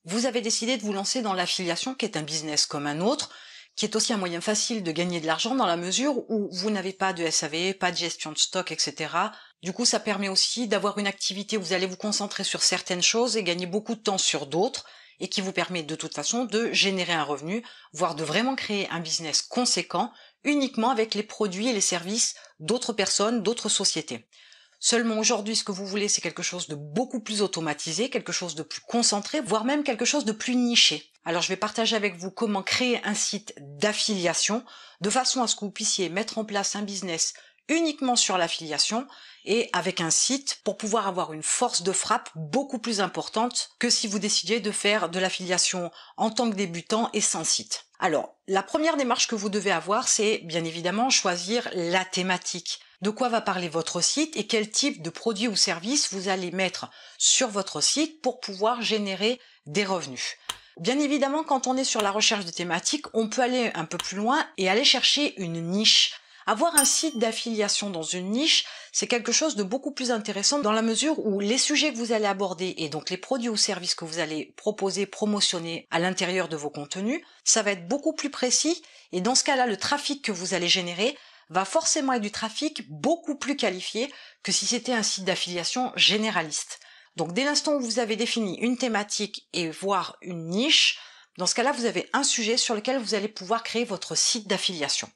Vous avez décidé de vous lancer dans l'affiliation qui est un business comme un autre, qui est aussi un moyen facile de gagner de l'argent dans la mesure où vous n'avez pas de SAV, pas de gestion de stock, etc. Du coup, ça permet aussi d'avoir une activité où vous allez vous concentrer sur certaines choses et gagner beaucoup de temps sur d'autres, et qui vous permet de toute façon de générer un revenu, voire de vraiment créer un business conséquent uniquement avec les produits et les services d'autres personnes, d'autres sociétés. Seulement aujourd'hui, ce que vous voulez, c'est quelque chose de beaucoup plus automatisé, quelque chose de plus concentré, voire même quelque chose de plus niché. Alors je vais partager avec vous comment créer un site d'affiliation de façon à ce que vous puissiez mettre en place un business uniquement sur l'affiliation et avec un site pour pouvoir avoir une force de frappe beaucoup plus importante que si vous décidiez de faire de l'affiliation en tant que débutant et sans site. Alors, la première démarche que vous devez avoir, c'est bien évidemment choisir la thématique. De quoi va parler votre site et quel type de produit ou service vous allez mettre sur votre site pour pouvoir générer des revenus. Bien évidemment, quand on est sur la recherche de thématiques, on peut aller un peu plus loin et aller chercher une niche. Avoir un site d'affiliation dans une niche, c'est quelque chose de beaucoup plus intéressant dans la mesure où les sujets que vous allez aborder et donc les produits ou services que vous allez proposer, promotionner à l'intérieur de vos contenus, ça va être beaucoup plus précis et dans ce cas-là, le trafic que vous allez générer va forcément être du trafic beaucoup plus qualifié que si c'était un site d'affiliation généraliste. Donc dès l'instant où vous avez défini une thématique et voire une niche, dans ce cas-là, vous avez un sujet sur lequel vous allez pouvoir créer votre site d'affiliation.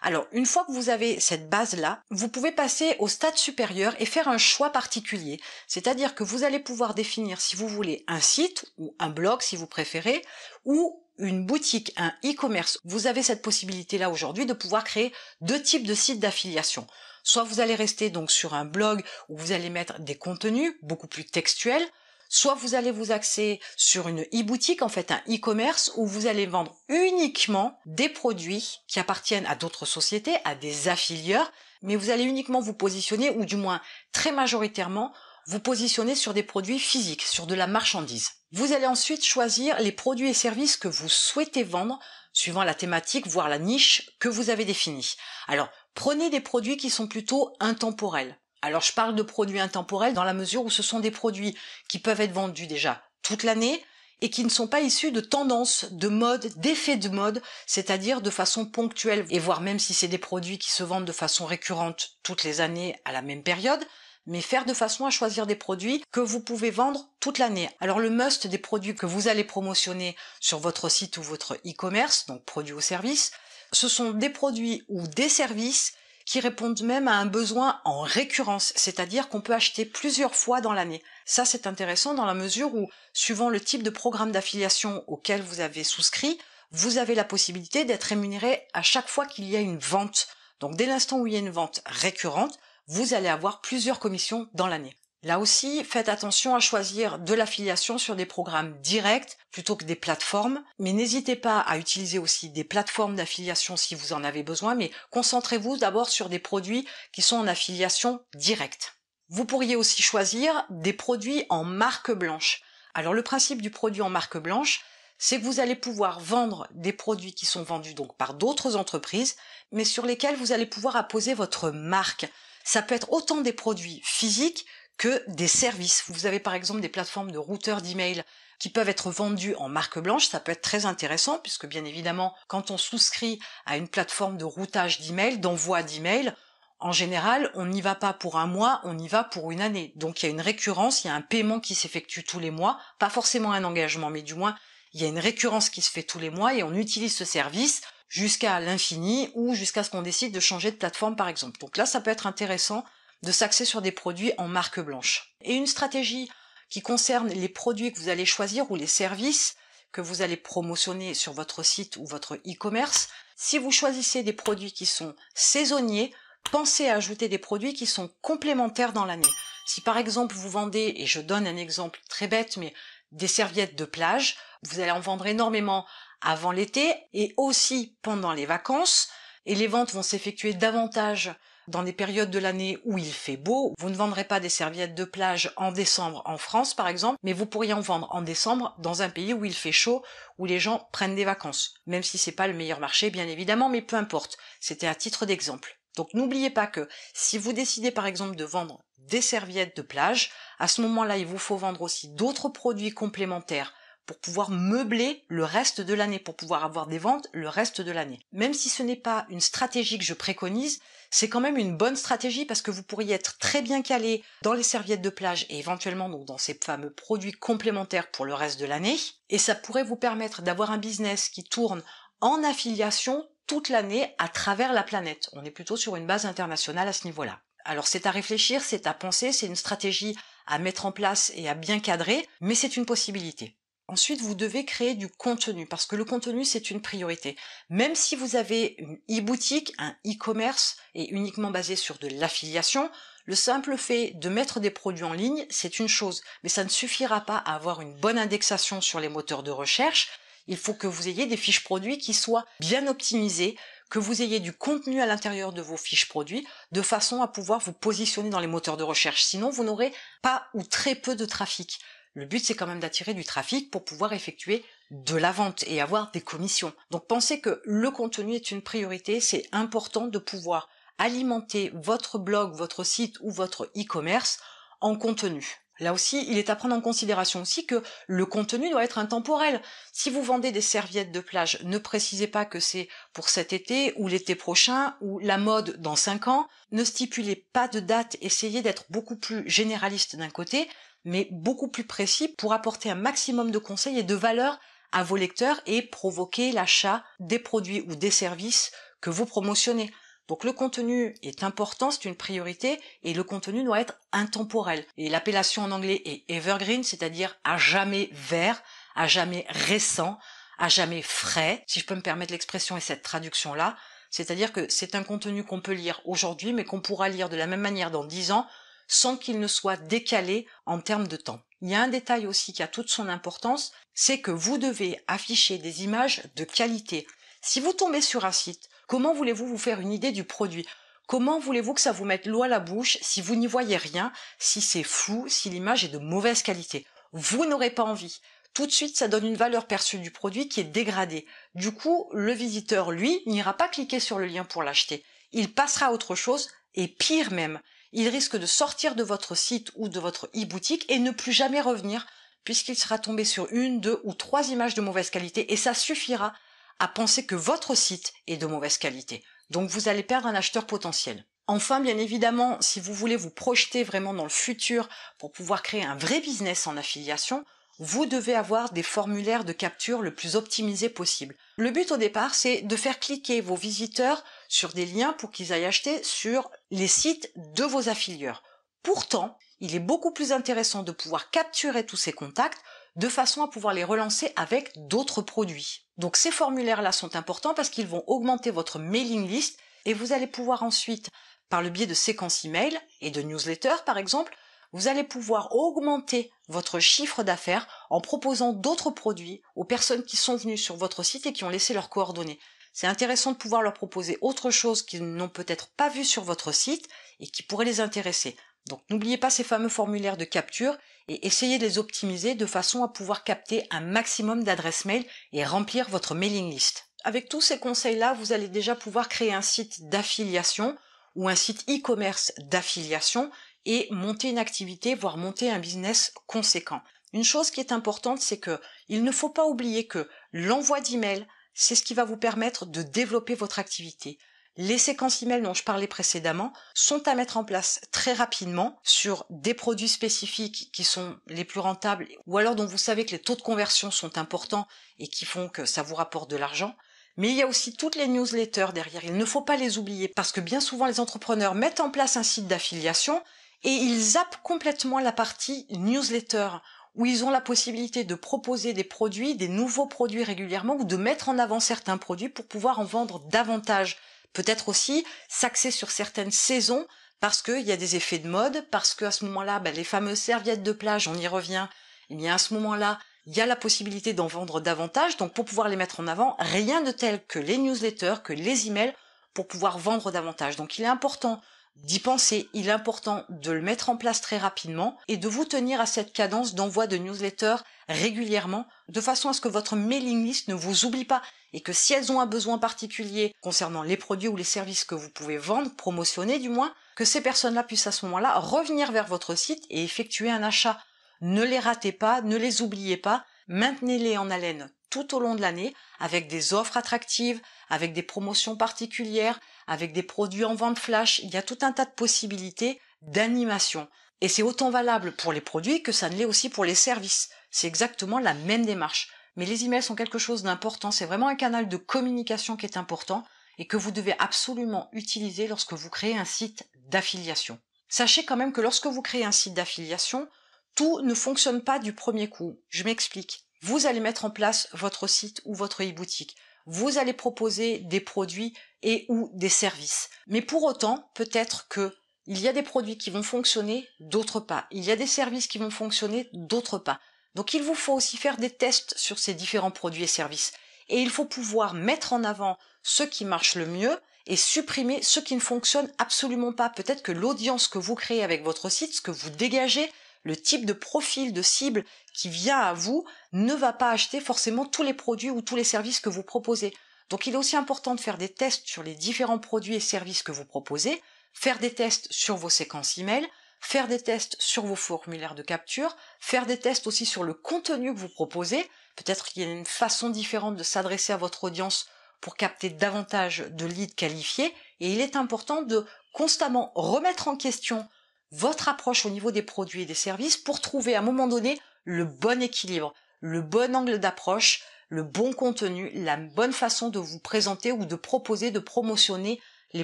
Alors, une fois que vous avez cette base-là, vous pouvez passer au stade supérieur et faire un choix particulier. C'est-à-dire que vous allez pouvoir définir si vous voulez un site ou un blog si vous préférez, ou une boutique, un e-commerce. Vous avez cette possibilité-là aujourd'hui de pouvoir créer deux types de sites d'affiliation. Soit vous allez rester donc sur un blog où vous allez mettre des contenus beaucoup plus textuels, soit vous allez vous axer sur une e-boutique, en fait un e-commerce, où vous allez vendre uniquement des produits qui appartiennent à d'autres sociétés, à des affilieurs, mais vous allez uniquement vous positionner, ou du moins très majoritairement, vous positionner sur des produits physiques, sur de la marchandise. Vous allez ensuite choisir les produits et services que vous souhaitez vendre, suivant la thématique, voire la niche que vous avez définie. Alors, prenez des produits qui sont plutôt intemporels. Alors je parle de produits intemporels dans la mesure où ce sont des produits qui peuvent être vendus déjà toute l'année et qui ne sont pas issus de tendances, de mode, d'effets de mode, c'est-à-dire de façon ponctuelle, et voire même si c'est des produits qui se vendent de façon récurrente toutes les années à la même période, mais faire de façon à choisir des produits que vous pouvez vendre toute l'année. Alors le must des produits que vous allez promotionner sur votre site ou votre e-commerce, donc produits ou services, ce sont des produits ou des services qui répondent même à un besoin en récurrence, c'est-à-dire qu'on peut acheter plusieurs fois dans l'année. Ça, c'est intéressant dans la mesure où, suivant le type de programme d'affiliation auquel vous avez souscrit, vous avez la possibilité d'être rémunéré à chaque fois qu'il y a une vente. Donc, dès l'instant où il y a une vente récurrente, vous allez avoir plusieurs commissions dans l'année. Là aussi, faites attention à choisir de l'affiliation sur des programmes directs plutôt que des plateformes, mais n'hésitez pas à utiliser aussi des plateformes d'affiliation si vous en avez besoin, mais concentrez-vous d'abord sur des produits qui sont en affiliation directe. Vous pourriez aussi choisir des produits en marque blanche. Alors le principe du produit en marque blanche, c'est que vous allez pouvoir vendre des produits qui sont vendus donc par d'autres entreprises, mais sur lesquels vous allez pouvoir apposer votre marque. Ça peut être autant des produits physiques que des services. Vous avez par exemple des plateformes de routeurs d'email qui peuvent être vendus en marque blanche, ça peut être très intéressant puisque bien évidemment quand on souscrit à une plateforme de routage d'email, d'envoi d'email, en général on n'y va pas pour un mois, on y va pour une année. Donc il y a une récurrence, il y a un paiement qui s'effectue tous les mois, pas forcément un engagement mais du moins il y a une récurrence qui se fait tous les mois et on utilise ce service jusqu'à l'infini ou jusqu'à ce qu'on décide de changer de plateforme par exemple. Donc là ça peut être intéressant de s'axer sur des produits en marque blanche. Et une stratégie qui concerne les produits que vous allez choisir ou les services que vous allez promotionner sur votre site ou votre e-commerce, si vous choisissez des produits qui sont saisonniers, pensez à ajouter des produits qui sont complémentaires dans l'année. Si par exemple vous vendez, et je donne un exemple très bête, mais des serviettes de plage, vous allez en vendre énormément avant l'été et aussi pendant les vacances, et les ventes vont s'effectuer davantage dans des périodes de l'année où il fait beau. Vous ne vendrez pas des serviettes de plage en décembre en France par exemple, mais vous pourriez en vendre en décembre dans un pays où il fait chaud, où les gens prennent des vacances. Même si c'est pas le meilleur marché bien évidemment, mais peu importe. C'était à titre d'exemple. Donc n'oubliez pas que si vous décidez par exemple de vendre des serviettes de plage, à ce moment-là il vous faut vendre aussi d'autres produits complémentaires pour pouvoir meubler le reste de l'année, pour pouvoir avoir des ventes le reste de l'année. Même si ce n'est pas une stratégie que je préconise, c'est quand même une bonne stratégie parce que vous pourriez être très bien calé dans les serviettes de plage et éventuellement donc dans ces fameux produits complémentaires pour le reste de l'année. Et ça pourrait vous permettre d'avoir un business qui tourne en affiliation toute l'année à travers la planète. On est plutôt sur une base internationale à ce niveau-là. Alors c'est à réfléchir, c'est à penser, c'est une stratégie à mettre en place et à bien cadrer, mais c'est une possibilité. Ensuite, vous devez créer du contenu, parce que le contenu, c'est une priorité. Même si vous avez une e-boutique, un e-commerce, et uniquement basé sur de l'affiliation, le simple fait de mettre des produits en ligne, c'est une chose, mais ça ne suffira pas à avoir une bonne indexation sur les moteurs de recherche. Il faut que vous ayez des fiches produits qui soient bien optimisées, que vous ayez du contenu à l'intérieur de vos fiches produits, de façon à pouvoir vous positionner dans les moteurs de recherche. Sinon, vous n'aurez pas ou très peu de trafic. Le but, c'est quand même d'attirer du trafic pour pouvoir effectuer de la vente et avoir des commissions. Donc pensez que le contenu est une priorité, c'est important de pouvoir alimenter votre blog, votre site ou votre e-commerce en contenu. Là aussi, il est à prendre en considération aussi que le contenu doit être intemporel. Si vous vendez des serviettes de plage, ne précisez pas que c'est pour cet été ou l'été prochain ou la mode dans 5 ans. Ne stipulez pas de date, essayez d'être beaucoup plus généraliste d'un côté, mais beaucoup plus précis pour apporter un maximum de conseils et de valeur à vos lecteurs et provoquer l'achat des produits ou des services que vous promotionnez. Donc le contenu est important, c'est une priorité, et le contenu doit être intemporel. Et l'appellation en anglais est evergreen, c'est-à-dire à jamais vert, à jamais récent, à jamais frais, si je peux me permettre l'expression et cette traduction-là. C'est-à-dire que c'est un contenu qu'on peut lire aujourd'hui, mais qu'on pourra lire de la même manière dans 10 ans, sans qu'il ne soit décalé en termes de temps. Il y a un détail aussi qui a toute son importance, c'est que vous devez afficher des images de qualité. Si vous tombez sur un site, comment voulez-vous vous faire une idée du produit? Comment voulez-vous que ça vous mette l'eau à la bouche si vous n'y voyez rien, si c'est flou, si l'image est de mauvaise qualité? Vous n'aurez pas envie. Tout de suite, ça donne une valeur perçue du produit qui est dégradée. Du coup, le visiteur, lui, n'ira pas cliquer sur le lien pour l'acheter. Il passera à autre chose, et pire même, il risque de sortir de votre site ou de votre e-boutique et ne plus jamais revenir, puisqu'il sera tombé sur 1, 2 ou 3 images de mauvaise qualité, et ça suffira à penser que votre site est de mauvaise qualité. Donc vous allez perdre un acheteur potentiel. Enfin, bien évidemment, si vous voulez vous projeter vraiment dans le futur pour pouvoir créer un vrai business en affiliation, vous devez avoir des formulaires de capture le plus optimisés possible. Le but au départ, c'est de faire cliquer vos visiteurs sur des liens pour qu'ils aillent acheter sur les sites de vos affilieurs. Pourtant, il est beaucoup plus intéressant de pouvoir capturer tous ces contacts de façon à pouvoir les relancer avec d'autres produits. Donc ces formulaires-là sont importants parce qu'ils vont augmenter votre mailing list et vous allez pouvoir ensuite, par le biais de séquences email et de newsletters par exemple, vous allez pouvoir augmenter votre chiffre d'affaires en proposant d'autres produits aux personnes qui sont venues sur votre site et qui ont laissé leurs coordonnées. C'est intéressant de pouvoir leur proposer autre chose qu'ils n'ont peut-être pas vu sur votre site et qui pourrait les intéresser. Donc n'oubliez pas ces fameux formulaires de capture et essayez de les optimiser de façon à pouvoir capter un maximum d'adresses mail et remplir votre mailing list. Avec tous ces conseils-là, vous allez déjà pouvoir créer un site d'affiliation ou un site e-commerce d'affiliation et monter une activité, voire monter un business conséquent. Une chose qui est importante, c'est que il ne faut pas oublier que l'envoi d'emails, c'est ce qui va vous permettre de développer votre activité. Les séquences email dont je parlais précédemment sont à mettre en place très rapidement sur des produits spécifiques qui sont les plus rentables ou alors dont vous savez que les taux de conversion sont importants et qui font que ça vous rapporte de l'argent. Mais il y a aussi toutes les newsletters derrière, il ne faut pas les oublier parce que bien souvent les entrepreneurs mettent en place un site d'affiliation et ils zappent complètement la partie newsletter où ils ont la possibilité de proposer des produits, des nouveaux produits régulièrement ou de mettre en avant certains produits pour pouvoir en vendre davantage. Peut-être aussi s'axer sur certaines saisons parce qu'il y a des effets de mode, parce qu'à ce moment-là, les fameuses serviettes de plage, on y revient, et bien à ce moment-là, il y a la possibilité d'en vendre davantage, donc pour pouvoir les mettre en avant, rien de tel que les newsletters, que les emails, pour pouvoir vendre davantage. Donc il est important d'y penser, il est important de le mettre en place très rapidement et de vous tenir à cette cadence d'envoi de newsletters régulièrement, de façon à ce que votre mailing list ne vous oublie pas et que si elles ont un besoin particulier concernant les produits ou les services que vous pouvez vendre, promotionner du moins, que ces personnes-là puissent à ce moment-là revenir vers votre site et effectuer un achat. Ne les ratez pas, ne les oubliez pas, Maintenez-les en haleine tout au long de l'année avec des offres attractives, avec des promotions particulières, avec des produits en vente flash. Il y a tout un tas de possibilités d'animation. Et c'est autant valable pour les produits que ça ne l'est aussi pour les services. C'est exactement la même démarche. Mais les emails sont quelque chose d'important. C'est vraiment un canal de communication qui est important et que vous devez absolument utiliser lorsque vous créez un site d'affiliation. Sachez quand même que lorsque vous créez un site d'affiliation, tout ne fonctionne pas du premier coup. Je m'explique. Vous allez mettre en place votre site ou votre e-boutique. Vous allez proposer des produits et ou des services. Mais pour autant, peut-être que il y a des produits qui vont fonctionner, d'autres pas. Il y a des services qui vont fonctionner, d'autres pas. Donc il vous faut aussi faire des tests sur ces différents produits et services. Et il faut pouvoir mettre en avant ceux qui marchent le mieux et supprimer ceux qui ne fonctionnent absolument pas. Peut-être que l'audience que vous créez avec votre site, ce que vous dégagez, le type de profil, de cible qui vient à vous, ne va pas acheter forcément tous les produits ou tous les services que vous proposez. Donc il est aussi important de faire des tests sur les différents produits et services que vous proposez, faire des tests sur vos séquences email, faire des tests sur vos formulaires de capture, faire des tests aussi sur le contenu que vous proposez. Peut-être qu'il y a une façon différente de s'adresser à votre audience pour capter davantage de leads qualifiés, et il est important de constamment remettre en question votre approche au niveau des produits et des services pour trouver à un moment donné le bon équilibre, le bon angle d'approche, le bon contenu, la bonne façon de vous présenter ou de proposer, de promotionner les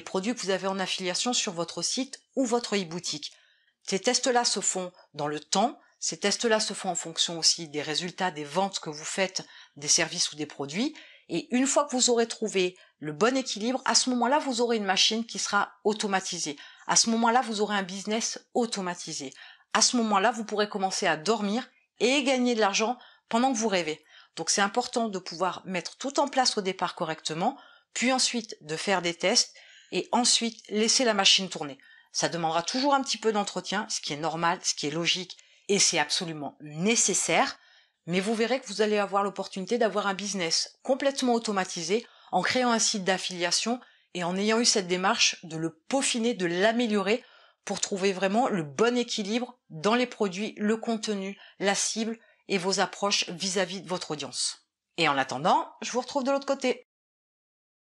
produits que vous avez en affiliation sur votre site ou votre e-boutique. Ces tests-là se font dans le temps, ces tests-là se font en fonction aussi des résultats des ventes que vous faites des services ou des produits, et une fois que vous aurez trouvé le bon équilibre, à ce moment-là, vous aurez une machine qui sera automatisée. À ce moment-là, vous aurez un business automatisé. À ce moment-là, vous pourrez commencer à dormir et gagner de l'argent pendant que vous rêvez. Donc c'est important de pouvoir mettre tout en place au départ correctement, puis ensuite de faire des tests, et ensuite laisser la machine tourner. Ça demandera toujours un petit peu d'entretien, ce qui est normal, ce qui est logique, et c'est absolument nécessaire, mais vous verrez que vous allez avoir l'opportunité d'avoir un business complètement automatisé en créant un site d'affiliation et en ayant eu cette démarche de le peaufiner, de l'améliorer pour trouver vraiment le bon équilibre dans les produits, le contenu, la cible et vos approches vis-à-vis de votre audience. Et en attendant, je vous retrouve de l'autre côté.